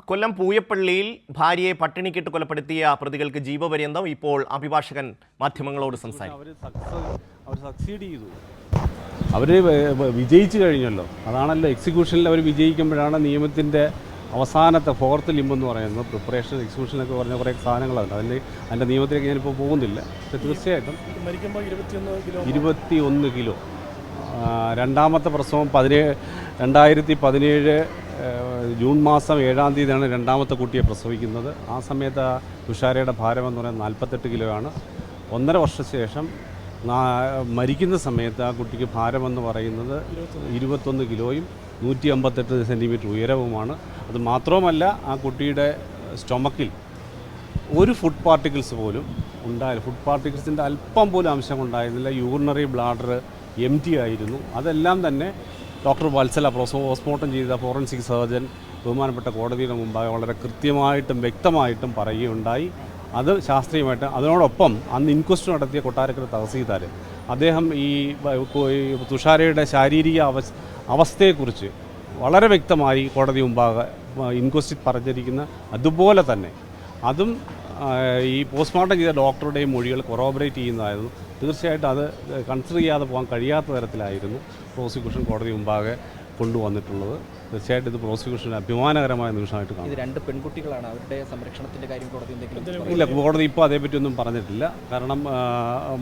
കൊല്ലം പൂയപ്പള്ളിയിൽ ഭാര്യയെ പട്ടിണിക്കിട്ട് കൊലപ്പെടുത്തിയ പ്രതികൾക്ക് ജീവപര്യന്തം. ഇപ്പോൾ അഭിഭാഷകൻ മാധ്യമങ്ങളോട് സംസാരിക്കും. അവർ സക്സീഡ് ചെയ്തു, അവർ വിജയിച്ചു കഴിഞ്ഞല്ലോ. അതാണല്ലോ എക്സിക്യൂഷനിൽ അവർ വിജയിക്കുമ്പോഴാണ് നിയമത്തിൻ്റെ അവസാനത്തെ ഫോർത്ത് ലിമ്പ് പറയുന്നത്. പ്രിപ്പറേഷൻ, എക്സിക്യൂഷനൊക്കെ പറഞ്ഞ കുറേ സാധനങ്ങളുണ്ട്. അതിൻ്റെ നിയമത്തിലേക്ക് ഞാനിപ്പോൾ പോകുന്നില്ല. തീർച്ചയായിട്ടും 21 കിലോ. രണ്ടാമത്തെ പ്രസവം 2017 ജൂൺ മാസം 7-ാം തീയതിയാണ് രണ്ടാമത്തെ കുട്ടിയെ പ്രസവിക്കുന്നത്. ആ സമയത്ത് തുഷാരയുടെ ഭാരമെന്ന് പറയുന്നത് 48 കിലോ ആണ്. 1.5 വർഷത്തിന് ശേഷം മരിക്കുന്ന സമയത്ത് ആ കുട്ടിക്ക് ഭാരമെന്ന് പറയുന്നത് 21 കിലോയും 158 സെൻറ്റിമീറ്റർ ഉയരവുമാണ്. അത് മാത്രവുമല്ല, ആ കുട്ടിയുടെ സ്റ്റൊമക്കിൽ ഒരു ഫുഡ് പാർട്ടിക്കിൾസ് പോലും ഉണ്ടായില്ല. ഫുഡ് പാർട്ടിക്കിൾസിൻ്റെ അല്പം പോലും അംശം ഉണ്ടായിരുന്നില്ല. യൂറിനറി ബ്ലാഡർ എംറ്റി ആയിരുന്നു. അതെല്ലാം തന്നെ ഡോക്ടർ വത്സല പോസ്റ്റ്മോർട്ടം ചെയ്ത ഫോറൻസിക് സർജൻ ബഹുമാനപ്പെട്ട കോടതിയുടെ മുമ്പാകെ വളരെ കൃത്യമായിട്ടും വ്യക്തമായിട്ടും പറയുകയുണ്ടായി. അത് ശാസ്ത്രീയമായിട്ട്. അതിനോടൊപ്പം അന്ന് ഇൻക്വസ്റ്റ് നടത്തിയ കൊട്ടാരക്കര തഹസീൽദാർ അദ്ദേഹം ഈ തുഷാരയുടെ ശാരീരിക അവസ്ഥയെക്കുറിച്ച് വളരെ വ്യക്തമായി കോടതി മുമ്പാകെ ഇൻക്വസ്റ്റിൽ പറഞ്ഞിരിക്കുന്ന അതുപോലെ തന്നെ അതും ഈ പോസ്റ്റ്മോർട്ടം ചെയ്ത ഡോക്ടറുടെയും മൊഴികൾ കൊറോബറേറ്റ് ചെയ്യുന്നതായിരുന്നു. തീർച്ചയായിട്ടും അത് കൺസിഡർ ചെയ്യാതെ പോകാൻ കഴിയാത്ത തരത്തിലായിരുന്നു പ്രോസിക്യൂഷൻ കോടതി മുമ്പാകെ കൊണ്ടുവന്നിട്ടുള്ളത്. തീർച്ചയായിട്ടും ഇത് പ്രോസിക്യൂഷന് അഭിമാനകരമായ നിമിഷമായിട്ട് കാണും. ഇത് 2 പെൺകുട്ടികളാണ്, അവരുടെ സംരക്ഷണത്തിൻ്റെ കാര്യം കോടതി എന്തെങ്കിലും ഇല്ല, കോടതി ഇപ്പോൾ അതേപ്പറ്റിയൊന്നും പറഞ്ഞിട്ടില്ല. കാരണം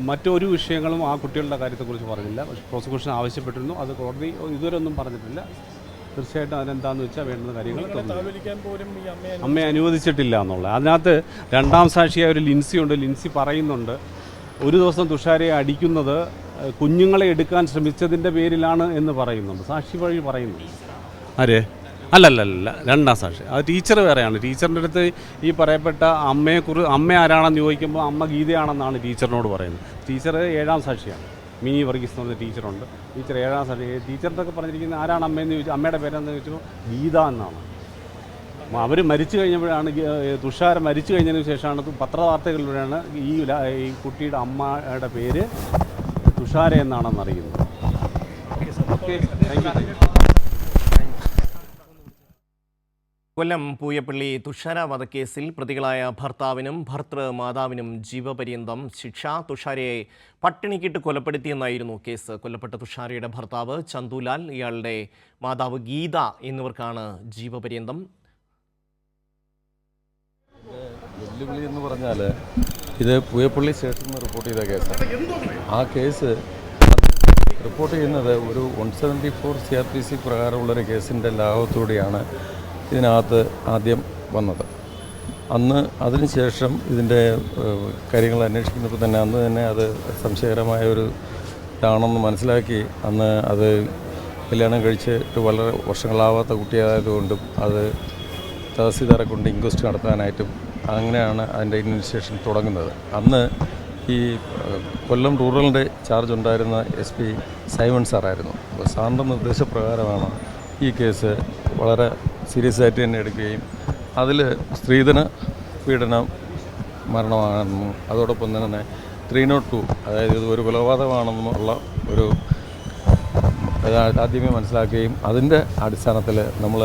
മറ്റൊരു വിഷയങ്ങളും ആ കുട്ടികളുടെ കാര്യത്തെക്കുറിച്ച് പറഞ്ഞില്ല. പക്ഷേ പ്രോസിക്യൂഷൻ ആവശ്യപ്പെട്ടിരുന്നു, അത് കോടതി ഇതുവരെ ഒന്നും പറഞ്ഞിട്ടില്ല. തീർച്ചയായിട്ടും അതിനെന്താണെന്ന് വെച്ചാൽ വേണ്ടുന്ന കാര്യങ്ങൾ അമ്മയെ അനുവദിച്ചിട്ടില്ല എന്നുള്ളത്. അതിനകത്ത് രണ്ടാം സാക്ഷിയായ ഒരു ലിൻസി ഉണ്ട്. ലിൻസി പറയുന്നുണ്ട്, ഒരു ദിവസം തുഷാരയെ അടിക്കുന്നത് കുഞ്ഞുങ്ങളെ എടുക്കാൻ ശ്രമിച്ചതിൻ്റെ പേരിലാണ് എന്ന് പറയുന്നുണ്ട്. സാക്ഷി വഴി പറയുന്നു. ആരെ? അല്ലല്ല, രണ്ടാം സാക്ഷി. അത് ടീച്ചർ വേറെയാണ്. ടീച്ചറിൻ്റെ അടുത്ത് ഈ പറയപ്പെട്ട അമ്മ ആരാണെന്ന് ചോദിക്കുമ്പോൾ അമ്മ ഗീതയാണെന്നാണ് ടീച്ചറിനോട് പറയുന്നത്. ടീച്ചർ 7-ാം സാക്ഷിയാണ്. മിനി വർഗീസ് എന്ന് പറഞ്ഞ ടീച്ചറുണ്ട്. ടീച്ചർ 7-ാം സാക്ഷി. ടീച്ചറിനൊക്കെ പറഞ്ഞിരിക്കുന്നത് ആരാണ് അമ്മയെന്ന് ചോദിച്ചു. അമ്മയുടെ പേരെന്ന് ചോദിച്ചപ്പോൾ ഗീത എന്നാണ്. അവർ മരിച്ചു കഴിഞ്ഞപ്പോഴാണ്, തുഷാര മരിച്ചു കഴിഞ്ഞതിന് ശേഷമാണ് പത്രവാർത്തകളിലൂടെയാണ് ഈ കുട്ടിയുടെ അമ്മയുടെ പേര് തുഷാര എന്നാണെന്ന് അറിയുന്നത്. കൊല്ലം പൂയപ്പള്ളി തുഷാര വധക്കേസിൽ പ്രതികളായ ഭർത്താവിനും ഭർതൃമാതാവിനും ജീവപര്യന്തം ശിക്ഷ. തുഷാരയെ പട്ടിണിക്കിട്ട് കൊലപ്പെടുത്തിയെന്നായിരുന്നു കേസ്. കൊല്ലപ്പെട്ട തുഷാരയുടെ ഭർത്താവ് ചന്തുലാൽ, ഇയാളുടെ മാതാവ് ഗീത എന്നിവർക്കാണ് ജീവപര്യന്തം. വെല്ലുവിളി എന്ന് പറഞ്ഞാൽ ഇത് പൂയപ്പള്ളി സ്റ്റേഷനിൽ നിന്ന് റിപ്പോർട്ട് ചെയ്ത കേസാണ്. ആ കേസ് റിപ്പോർട്ട് ചെയ്യുന്നത് ഒരു 174 CRPC പ്രകാരമുള്ളൊരു കേസിൻ്റെ ലാഘവത്തോടെയാണ് ഇതിനകത്ത് ആദ്യം വന്നത്. അതിനുശേഷം ഇതിൻ്റെ കാര്യങ്ങൾ അന്വേഷിക്കുന്നപ്പോൾ തന്നെ അന്ന് തന്നെ അത് സംശയകരമായ ഒരു ഇതാണെന്ന് മനസ്സിലാക്കി അന്ന് അത് കല്യാണം കഴിച്ചിട്ട് വളരെ വർഷങ്ങളാവാത്ത കുട്ടിയായതുകൊണ്ടും അത് തഹസീൽദാരെ കൊണ്ട് ഇൻക്വസ്റ്റ് നടത്താനായിട്ടും അങ്ങനെയാണ് അതിൻ്റെ ഇൻവെസ്റ്റിഗേഷൻ തുടങ്ങുന്നത്. അന്ന് ഈ കൊല്ലം റൂറലിൻ്റെ ചാർജ് ഉണ്ടായിരുന്ന SP സൈമൺ സാറായിരുന്നു. അപ്പോൾ സാറിൻ്റെ നിർദ്ദേശപ്രകാരമാണ് ഈ കേസ് വളരെ സീരിയസ് ആയിട്ട് തന്നെ എടുക്കുകയും അതിൽ സ്ത്രീധന പീഡനം മരണമാണെന്നും അതോടൊപ്പം തന്നെ 302, അതായത് ഇത് ഒരു കൊലപാതകമാണെന്നുമുള്ള ഒരു ആദ്യമേ മനസ്സിലാക്കുകയും അതിൻ്റെ അടിസ്ഥാനത്തിൽ നമ്മൾ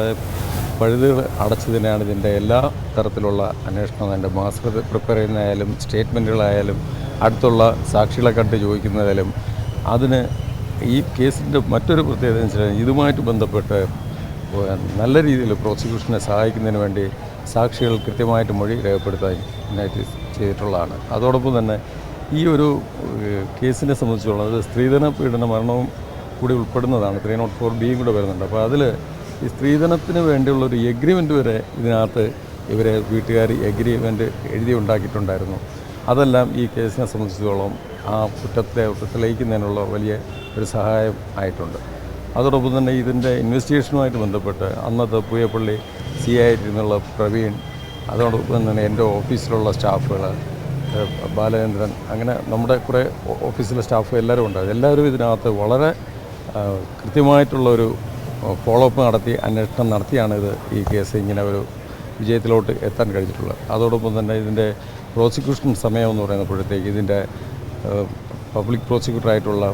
പഴുതുകൾ അടച്ചതിനാണ് ഇതിൻ്റെ എല്ലാ തരത്തിലുള്ള അന്വേഷണം, അതിൻ്റെ മാസ്റ്റർ പ്രിപ്പയർ ചെയ്യുന്നതായാലും സ്റ്റേറ്റ്മെൻറ്റുകളായാലും അടുത്തുള്ള സാക്ഷികളെ കണ്ട് ചോദിക്കുന്നതായാലും അതിന് ഈ കേസിൻ്റെ മറ്റൊരു പ്രത്യേകത എന്ന് വെച്ചാൽ ഇതുമായിട്ട് ബന്ധപ്പെട്ട് നല്ല രീതിയിൽ പ്രോസിക്യൂഷനെ സഹായിക്കുന്നതിന് വേണ്ടി സാക്ഷികൾ കൃത്യമായിട്ട് മൊഴി രേഖപ്പെടുത്താനായിട്ട് ചെയ്തിട്ടുള്ളതാണ്. അതോടൊപ്പം തന്നെ ഈ ഒരു കേസിനെ സംബന്ധിച്ചുള്ളത് സ്ത്രീധന പീഡന മരണവും കൂടി ഉൾപ്പെടുന്നതാണ്. 304B കൂടെ വരുന്നുണ്ട്. അപ്പോൾ അതിൽ ഈ സ്ത്രീധനത്തിന് വേണ്ടിയുള്ളൊരു എഗ്രിമെൻ്റ് വരെ ഇതിനകത്ത് ഇവരെ വീട്ടുകാർ എഗ്രിമെൻ്റ് എഴുതി ഉണ്ടാക്കിയിട്ടുണ്ടായിരുന്നു. അതെല്ലാം ഈ കേസിനെ സംബന്ധിച്ചിടത്തോളം ആ കുറ്റത്തെ തെളിയിക്കുന്നതിനുള്ള വലിയ ഒരു സഹായം ആയിട്ടുണ്ട്. അതോടൊപ്പം തന്നെ ഇതിൻ്റെ ഇൻവെസ്റ്റിഗേഷനുമായിട്ട് ബന്ധപ്പെട്ട് അന്നത്തെ പൂയപ്പള്ളി CI ആയിരുന്നുള്ള പ്രവീൺ, അതോടൊപ്പം തന്നെ എൻ്റെ ഓഫീസിലുള്ള സ്റ്റാഫുകൾ ബാലചന്ദ്രൻ, അങ്ങനെ നമ്മുടെ കുറേ ഓഫീസിലെ സ്റ്റാഫ് എല്ലാവരും ഉണ്ട്. എല്ലാവരും ഇതിനകത്ത് വളരെ കൃത്യമായിട്ടുള്ളൊരു ഫോളോ അപ്പ് നടത്തി അന്വേഷണം നടത്തിയാണ് ഈ കേസ് ഇങ്ങനെ ഒരു വിജയത്തിലോട്ട് എത്താൻ കഴിഞ്ഞിട്ടുള്ളത്. അതോടൊപ്പം തന്നെ ഇതിൻ്റെ പ്രോസിക്യൂഷൻ സമയം എന്ന് പറയുന്നപ്പോഴത്തേക്ക് ഇതിൻ്റെ പബ്ലിക് പ്രോസിക്യൂട്ടറായിട്ടുള്ള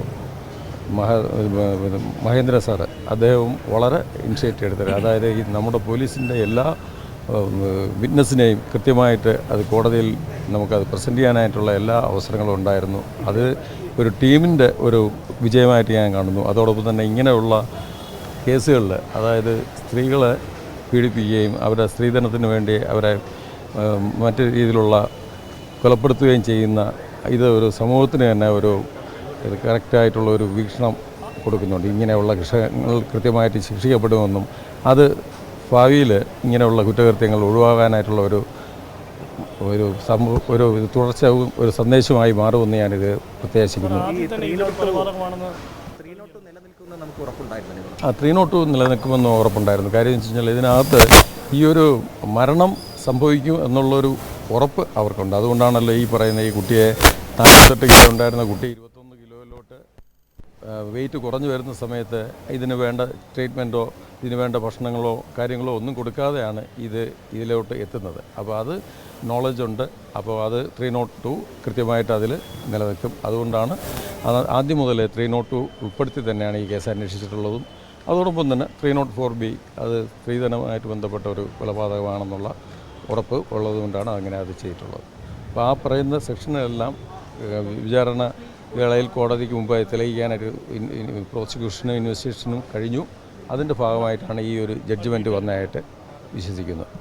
മഹേന്ദ്ര സാറ് അദ്ദേഹവും വളരെ ഇനിഷ്യേറ്റീവ് എടുത്തത്. അതായത് ഈ നമ്മുടെ പോലീസിൻ്റെ എല്ലാ വിറ്റ്നസിനെയും കൃത്യമായിട്ട് അത് കോടതിയിൽ നമുക്കത് പ്രസൻറ്റ് ചെയ്യാനായിട്ടുള്ള എല്ലാ അവസരങ്ങളും ഉണ്ടായിരുന്നു. അത് ഒരു ടീമിൻ്റെ ഒരു വിജയമായിട്ട് ഞാൻ കാണുന്നു. അതോടൊപ്പം തന്നെ ഇങ്ങനെയുള്ള കേസുകളിൽ, അതായത് സ്ത്രീകളെ പീഡിപ്പിക്കുകയും അവരുടെ സ്ത്രീധനത്തിന് വേണ്ടി അവരെ മറ്റു രീതിയിലുള്ള കൊലപ്പെടുത്തുകയും ചെയ്യുന്ന ഇത് ഒരു സമൂഹത്തിന് തന്നെ ഒരു കറക്റ്റായിട്ടുള്ള ഒരു വീക്ഷണം കൊടുക്കുന്നുണ്ട്. ഇങ്ങനെയുള്ള വിഷയങ്ങൾ കൃത്യമായിട്ട് ശിക്ഷിക്കപ്പെടുമെന്നും അത് ഭാവിയിൽ ഇങ്ങനെയുള്ള കുറ്റകൃത്യങ്ങൾ ഒഴിവാകാനായിട്ടുള്ള ഒരു തുടർച്ചവും ഒരു സന്ദേശമായി മാറുമെന്ന് ഞാനിത് പ്രത്യാശിക്കുന്നു. 302 നിലനിൽക്കുമെന്ന് ഉറപ്പുണ്ടായിരുന്നു. കാര്യം എന്ന് വെച്ച് കഴിഞ്ഞാൽ ഇതിനകത്ത് ഈ ഒരു മരണം സംഭവിക്കും എന്നുള്ളൊരു ഉറപ്പ് അവർക്കുണ്ട്. അതുകൊണ്ടാണല്ലോ ഈ പറയുന്ന ഈ കുട്ടിയെ 48 കിലോ ഉണ്ടായിരുന്ന കുട്ടി 21 കിലോയിലോട്ട് വെയിറ്റ് കുറഞ്ഞു വരുന്ന സമയത്ത് ഇതിന് വേണ്ട ട്രീറ്റ്മെൻറ്റോ ഇതിന് വേണ്ട ഭക്ഷണങ്ങളോ കാര്യങ്ങളോ ഒന്നും കൊടുക്കാതെയാണ് ഇതിലോട്ട് എത്തുന്നത്. അപ്പോൾ അത് നോളജ് ഉണ്ട്. അപ്പോൾ അത് 302 കൃത്യമായിട്ട് അതിൽ നിലനിൽക്കും. അതുകൊണ്ടാണ് ആദ്യം മുതലേ 302 ഉൾപ്പെടുത്തി തന്നെയാണ് ഈ കേസ് അന്വേഷിച്ചിട്ടുള്ളതും. അതോടൊപ്പം തന്നെ 304B അത് സ്ത്രീധനവുമായിട്ട് ബന്ധപ്പെട്ട ഒരു കൊലപാതകമാണെന്നുള്ള ഉറപ്പ് ഉള്ളതുകൊണ്ടാണ് അങ്ങനെ അത് ചെയ്തിട്ടുള്ളത്. അപ്പോൾ ആ പറയുന്ന സെക്ഷനിലെല്ലാം വിചാരണ വേളയിൽ കോടതിക്ക് മുമ്പായി തെളിയിക്കാനൊരു പ്രോസിക്യൂഷനും ഇൻവെസ്റ്റിഗേഷനും കഴിഞ്ഞു. അതിൻ്റെ ഭാഗമായിട്ടാണ് ഈ ഒരു ജഡ്ജ്മെൻറ്റ് വന്നതായിട്ട് വിശ്വസിക്കുന്നത്.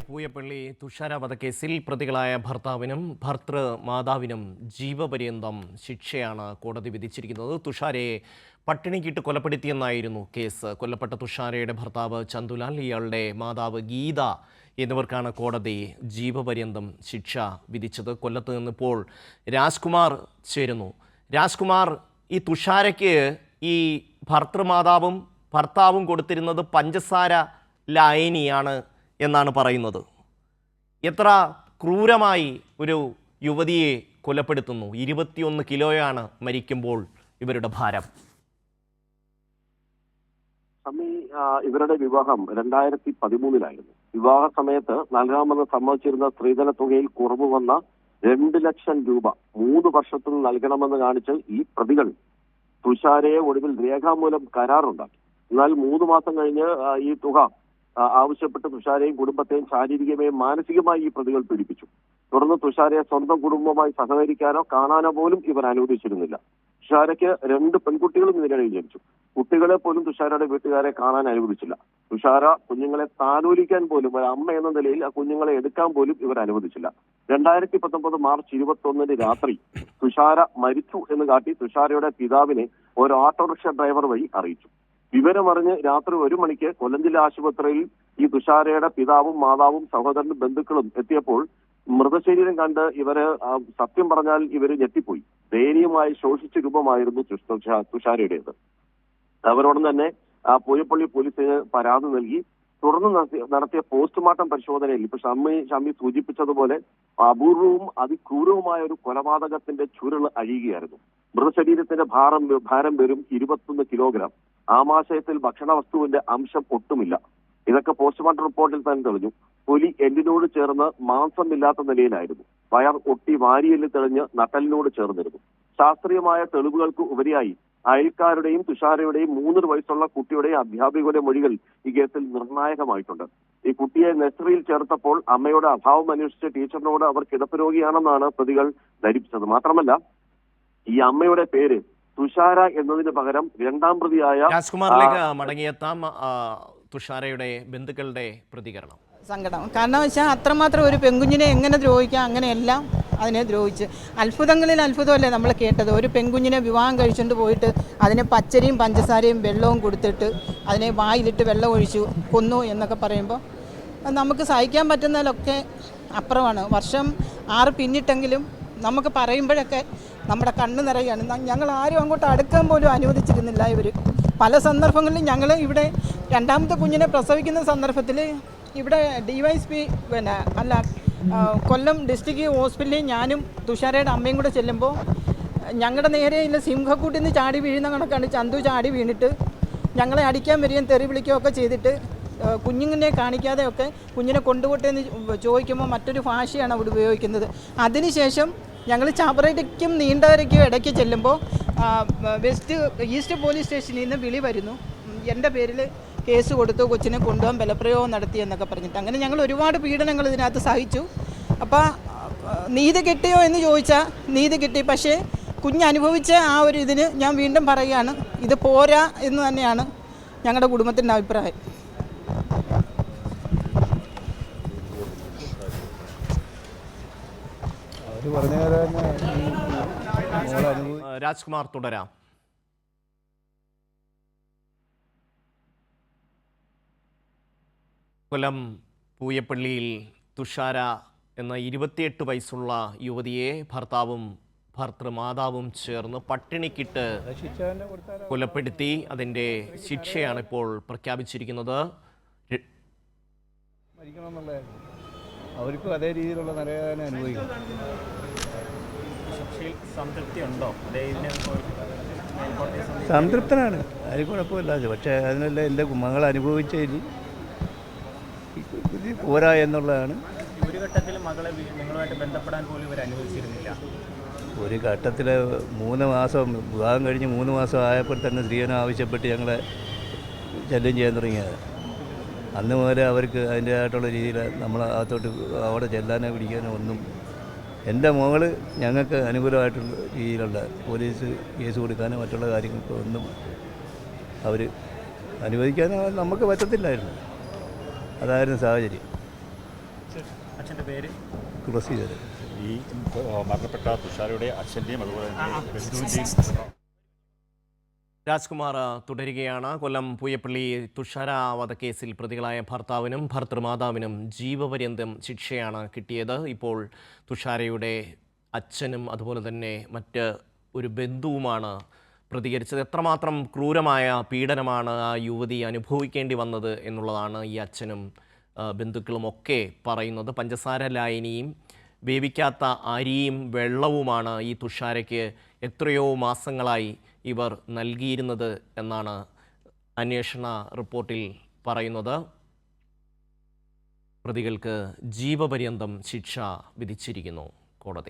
പൂയപ്പള്ളി തുഷാര വധക്കേസിൽ പ്രതികളായ ഭർത്താവിനും ഭർതൃമാതാവിനും ജീവപര്യന്തം ശിക്ഷയാണ് കോടതി വിധിച്ചിരിക്കുന്നത്. തുഷാരയെ പട്ടിണിക്കിട്ട് കൊലപ്പെടുത്തിയെന്നായിരുന്നു കേസ്. കൊല്ലപ്പെട്ട തുഷാരയുടെ ഭർത്താവ് ചന്തുലാൽ, ഇയാളുടെ മാതാവ് ഗീത എന്നിവർക്കാണ് കോടതി ജീവപര്യന്തം ശിക്ഷ വിധിച്ചത്. കൊല്ലത്ത് നിന്നിപ്പോൾ രാജ്കുമാർ ചേരുന്നു. രാജ്കുമാർ, ഈ തുഷാരയ്ക്ക് ഈ ഭർത്തൃമാതാവും ഭർത്താവും കൊടുത്തിരുന്നത് പഞ്ചസാര ലായനിയാണ് എന്നാണ് പറയുന്നത്. എത്ര ക്രൂരമായി ഒരു യുവതിയെ കൊലപ്പെടുത്തുന്നു. 21 കിലോയാണ് മരിക്കുമ്പോൾ ഇവരുടെ ഭാരം. ഇവരുടെ വിവാഹം 2013 വിവാഹ സമയത്ത് നൽകാമെന്ന് സമ്മതിച്ചിരുന്ന സ്ത്രീധന തുകയിൽ കുറവ് വന്ന 2 ലക്ഷം രൂപ 3 വർഷത്തിൽ നൽകണമെന്ന് കാണിച്ച് ഈ പ്രതികൾ തുഷാരയെ ഒടുവിൽ രേഖാമൂലം കരാറുണ്ടാക്കി. എന്നാൽ 3 മാസം കഴിഞ്ഞ് ഈ തുക ആവശ്യപ്പെട്ട് തുഷാരയും കുടുംബത്തെയും ശാരീരികമായും മാനസികമായി ഈ പ്രതികൾ പീഡിപ്പിച്ചു. തുടർന്ന് തുഷാരയെ സ്വന്തം കുടുംബവുമായി സഹകരിക്കാനോ കാണാനോ പോലും ഇവർ അനുവദിച്ചിരുന്നില്ല. തുഷാരയ്ക്ക് 2 പെൺകുട്ടികളും ഇതിനിടയിൽ ജനിച്ചു. കുട്ടികളെ പോലും തുഷാരയുടെ വീട്ടുകാരെ കാണാൻ അനുവദിച്ചില്ല. തുഷാര കുഞ്ഞുങ്ങളെ താലോലിക്കാൻ പോലും ഒരു അമ്മ എന്ന നിലയിൽ ആ കുഞ്ഞുങ്ങളെ എടുക്കാൻ പോലും ഇവർ അനുവദിച്ചില്ല. 2019 മാർച്ച് 21 രാത്രി തുഷാര മരിച്ചു എന്ന് കാട്ടി തുഷാരയുടെ പിതാവിനെ ഒരു ഓട്ടോറിക്ഷ ഡ്രൈവർ വഴി അറിയിച്ചു. വിവരമറിഞ്ഞ് രാത്രി 1 മണിക്ക് കൊല്ലം ജില്ലാ ആശുപത്രിയിൽ ഈ തുഷാരയുടെ പിതാവും മാതാവും സഹോദരനും ബന്ധുക്കളും എത്തിയപ്പോൾ മൃതശരീരം കണ്ട് ഇവര് സത്യം പറഞ്ഞാൽ ഇവര് ഞെട്ടിപ്പോയി. ദയനീയമായി ശോഷിച്ച രൂപമായിരുന്നു തുഷാരയുടേത്. അവരോടൊപ്പം തന്നെ പൂയപ്പള്ളി പോലീസിന് പരാതി നൽകി. തുടർന്ന് നടത്തിയ പോസ്റ്റ്മോർട്ടം പരിശോധനയിൽ ഇപ്പൊ ഷമ്മി സൂചിപ്പിച്ചതുപോലെ അപൂർവവും അതിക്രൂരവുമായ ഒരു കൊലപാതകത്തിന്റെ ചുരുള് അഴിയുകയായിരുന്നു. മൃതശരീരത്തിന്റെ ഭാരം വെറും 21 കിലോഗ്രാം. ആമാശയത്തിൽ ഭക്ഷണ വസ്തുവിന്റെ അംശം ഒട്ടുമില്ല. ഇതൊക്കെ പോസ്റ്റ്മോർട്ടം റിപ്പോർട്ടിൽ തന്നെ തെളിഞ്ഞു. തൊലി എല്ലിനോട് ചേർന്ന് മാംസമില്ലാത്ത നിലയിലായിരുന്നു. വയർ ഒട്ടി വാരിയെല്ല് തെളിഞ്ഞ് നട്ടലിനോട് ചേർന്നിരുന്നു. ശാസ്ത്രീയമായ തെളിവുകൾക്ക് ഉപരിയായി അയൽക്കാരുടെയും തുഷാരയുടെയും 3 വയസ്സുള്ള കുട്ടിയുടെയും അധ്യാപികയുടെ മൊഴികൾ ഈ കേസിൽ നിർണായകമായിട്ടുണ്ട്. ഈ കുട്ടിയെ നഴ്സറിയിൽ ചേർത്തപ്പോൾ അമ്മയുടെ അഭാവം അന്വേഷിച്ച ടീച്ചറിനോട് അവർ കിടപ്പ് രോഗിയാണെന്നാണ് പ്രതികൾ ധരിപ്പിച്ചത്. മാത്രമല്ല ഈ അമ്മയുടെ പേര് തുഷാര എന്നതിന് പകരം 2ാം പ്രതിയായ രാജ്കുമാറിലേക്ക് മടങ്ങിയെത്താം. തുഷാരയുടെ ബന്ധുക്കളുടെ പ്രതികരണം. സങ്കടം. കാരണം വെച്ചാൽ അത്രമാത്രം ഒരു പെൺകുഞ്ഞിനെ എങ്ങനെ ദ്രോഹിക്കാം, അങ്ങനെയെല്ലാം അതിനെ ദ്രോഹിച്ച്. അത്ഭുതങ്ങളിൽ അത്ഭുതമല്ലേ നമ്മൾ കേട്ടത്. ഒരു പെൺകുഞ്ഞിനെ വിവാഹം കഴിച്ചുകൊണ്ട് പോയിട്ട് അതിനെ പച്ചരിയും പഞ്ചസാരയും വെള്ളവും കൊടുത്തിട്ട് അതിനെ വായിലിട്ട് വെള്ളം ഒഴിച്ചു കൊന്നു എന്നൊക്കെ പറയുമ്പോൾ നമുക്ക് സഹിക്കാൻ പറ്റുന്നതിലൊക്കെ അപ്പുറമാണ്. വർഷം 6 പിന്നിട്ടെങ്കിലും നമുക്ക് പറയുമ്പോഴൊക്കെ നമ്മുടെ കണ്ണ് നിറയാണ്. ഞങ്ങൾ ആരും അങ്ങോട്ട് അടുക്കാൻ പോലും അനുവദിച്ചിരുന്നില്ല ഇവർ. പല സന്ദർഭങ്ങളിലും ഞങ്ങൾ ഇവിടെ 2ാമത്തെ കുഞ്ഞിനെ പ്രസവിക്കുന്ന സന്ദർഭത്തിൽ ഇവിടെ DYSP കൊല്ലം ഡിസ്ട്രിക്ട് ഹോസ്പിറ്റലിൽ ഞാനും തുഷാരയുടെ അമ്മയും കൂടെ ചെല്ലുമ്പോൾ ഞങ്ങളുടെ നേരെ ഇല്ല സിംഹക്കൂട്ടിൽ നിന്ന് ചാടി വീഴുന്ന കണക്കാണ് ചന്തു ചാടി വീണിട്ട് ഞങ്ങളെ അടിക്കാൻ വരികയും തെറി വിളിക്കുകയും ഒക്കെ ചെയ്തിട്ട് കുഞ്ഞിനെ കാണിക്കാതെയൊക്കെ കുഞ്ഞിനെ കൊണ്ടുപോട്ടെ എന്ന് ചോദിക്കുമ്പോൾ മറ്റൊരു ഭാഷയാണ് അവിടെ ഉപയോഗിക്കുന്നത്. അതിനുശേഷം ഞങ്ങൾ ചാപ്പറയ്ക്കും നീണ്ടകരയ്ക്കും ഇടയ്ക്ക് ചെല്ലുമ്പോൾ ഈസ്റ്റ് പോലീസ് സ്റ്റേഷനിൽ നിന്ന് വിളി വരുന്നു. എൻ്റെ പേരിൽ കേസ് കൊടുത്തു, കൊച്ചിനെ കൊണ്ടുപോകാൻ ബലപ്രയോഗം നടത്തി എന്നൊക്കെ പറഞ്ഞിട്ട്. അങ്ങനെ ഞങ്ങൾ ഒരുപാട് പീഡനങ്ങൾ ഇതിനകത്ത് സഹിച്ചു. അപ്പോൾ നീതി കിട്ടിയോ എന്ന് ചോദിച്ചാൽ നീതി കിട്ടി. പക്ഷേ കുഞ്ഞനുഭവിച്ച ആ ഒരു ഇതിന് ഞാൻ വീണ്ടും പറയുകയാണ്, ഇത് പോരാ എന്ന് തന്നെയാണ് ഞങ്ങളുടെ കുടുംബത്തിൻ്റെ അഭിപ്രായം. രാജ്കുമാർ തുടരാം. കൊല്ലം പൂയപ്പള്ളിയിൽ തുഷാര എന്ന 28 വയസ്സുള്ള യുവതിയെ ഭർത്താവും ഭർത്തൃമാതാവും ചേർന്ന് പട്ടിണിക്കിട്ട് കൊലപ്പെടുത്തി. അതിൻ്റെ ശിക്ഷയാണ് ഇപ്പോൾ പ്രഖ്യാപിച്ചിരിക്കുന്നത്. അവർക്കും അതേ രീതിയിലുള്ള നരകയാതന അനുഭവിക്കും. സംതൃപ്തനാണ്, അതിന് കുഴപ്പമില്ല. പക്ഷേ അതിനെല്ലാം എൻ്റെ മകൾ അനുഭവിച്ചതിന് പോരാ എന്നുള്ളതാണ്. ഒരു ഘട്ടത്തിൽ മകളെ നിങ്ങളുമായിട്ട് ബന്ധപ്പെടാൻ പോലും ഇവർ അനുവദിച്ചിരുന്നില്ല. ഒരു ഘട്ടത്തിൽ 3 മാസം വിവാഹം കഴിഞ്ഞ് 3 മാസം ആയപ്പോൾ തന്നെ സ്ത്രീധനം ആവശ്യപ്പെട്ട് ഞങ്ങളെ ശല്യം ചെയ്യാൻ തുടങ്ങിയത്. അന്ന് മുതൽ അവർക്ക് അതിൻ്റേതായിട്ടുള്ള രീതിയിൽ നമ്മൾ അകത്തോട്ട് അവിടെ ചെല്ലാനോ പിടിക്കാനോ ഒന്നും. എൻ്റെ മകൾ ഞങ്ങൾക്ക് അനുകൂലമായിട്ടുള്ള രീതിയിലുള്ള പോലീസ് കേസ് കൊടുക്കാനോ മറ്റുള്ള കാര്യങ്ങൾക്കോ ഒന്നും അവർ അനുവദിക്കാനോ നമുക്ക് പറ്റത്തില്ലായിരുന്നു. അതായിരുന്നു സാഹചര്യം. അച്ഛൻ്റെ പേര് തുളസീധരൻ. ഈ മരണപ്പെട്ട തുഷാരയുടെ അച്ഛൻ്റെയും അതുപോലെ തന്നെ രാജ്കുമാർ തുടരുകയാണ്. കൊല്ലം പൂയപ്പള്ളി തുഷാര വധക്കേസിൽ പ്രതികളായ ഭർത്താവിനും ഭർത്തൃമാതാവിനും ജീവപര്യന്തം ശിക്ഷയാണ് കിട്ടിയത്. ഇപ്പോൾ തുഷാരയുടെ അച്ഛനും അതുപോലെ തന്നെ മറ്റ് ഒരു ബന്ധുവുമാണ് പ്രതികരിച്ചത്. എത്രമാത്രം ക്രൂരമായ പീഡനമാണ് ആ യുവതി അനുഭവിക്കേണ്ടി വന്നത് എന്നുള്ളതാണ് ഈ അച്ഛനും ബന്ധുക്കളുമൊക്കെ പറയുന്നത്. പഞ്ചസാര ലായനിയും വേവിക്കാത്ത അരിയും വെള്ളവുമാണ് ഈ തുഷാരയ്ക്ക് എത്രയോ മാസങ്ങളായി ഇവർ നൽകിയിരുന്നത് എന്നാണ് അന്വേഷണ റിപ്പോർട്ടിൽ പറയുന്നത്. പ്രതികൾക്ക് ജീവപര്യന്തം ശിക്ഷ വിധിച്ചിരിക്കുന്നു കോടതി.